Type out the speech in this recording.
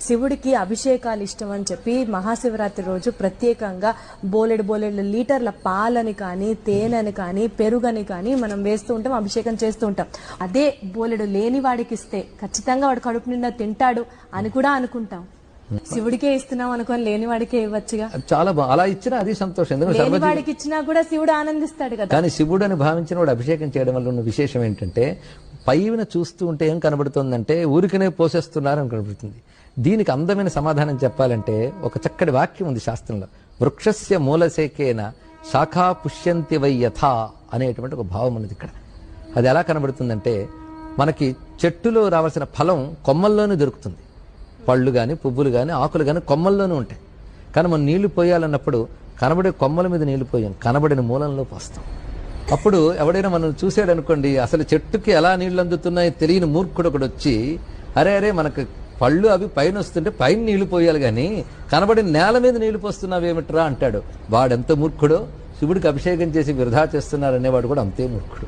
శివుడికి అభిషేకాలు ఇష్టం అని చెప్పి మహాశివరాత్రి రోజు ప్రత్యేకంగా బోలెడు లీటర్ల పాలని కానీ తేనెని కానీ పెరుగని కానీ మనం వేస్తూ ఉంటాం, అభిషేకం చేస్తూ ఉంటాం. అదే బోలెడు లేని వాడికి ఇస్తే ఖచ్చితంగా వాడు కడుపు నిండా తింటాడు అని కూడా అనుకుంటాం. శివుడికే ఇస్తున్నాం అనుకోని లేని వాడికే ఇవ్వచ్చుగా. చాలా అలా ఇచ్చినా అది సంతోషం. లేని వాడికి ఇచ్చినా కూడా శివుడు ఆనందిస్తాడు కదా. కానీ శివుడు అని భావించిన వాడు అభిషేకం చేయడం వల్ల ఉన్న విశేషం ఏంటంటే పైన చూస్తూ ఉంటే ఏం కనబడుతుందంటే ఊరికనే పోసేస్తున్నారని కనబడుతుంది. దీనికి అందమైన సమాధానం చెప్పాలంటే ఒక చక్కటి వాక్యం ఉంది శాస్త్రంలో. వృక్షస్య మూలశేకేన శాఖా పుష్యంతి వై యథా అనేటువంటి ఒక భావం ఉన్నది ఇక్కడ. అది ఎలా కనబడుతుందంటే మనకి చెట్టులో రావాల్సిన ఫలం కొమ్మల్లోనే దొరుకుతుంది. పళ్ళు కానీ పువ్వులు కానీ ఆకులు కానీ కొమ్మల్లోనే ఉంటాయి. కానీ మనం నీళ్లు పోయాలన్నప్పుడు కనబడే కొమ్మల మీద నీళ్లు పోయాం, కనబడిన మూలంలో పోస్తాం. అప్పుడు ఎవడైనా మనం చూసాడు అనుకోండి, అసలు చెట్టుకి ఎలా నీళ్లు అందుతున్నాయో తెలియని మూర్ఖుడు ఒకడు వచ్చి అరే మనకు పళ్ళు అవి పైన వస్తుంటే పైన నీళ్లు పోయాలి కానీ కనబడిన నేల మీద నీళ్లు పోస్తున్నావేమిట్రా అంటాడు. వాడెంత మూర్ఖుడో శివుడికి అభిషేకం చేసి వృధా చేస్తున్నారు అనేవాడు కూడా అంతే మూర్ఖుడు.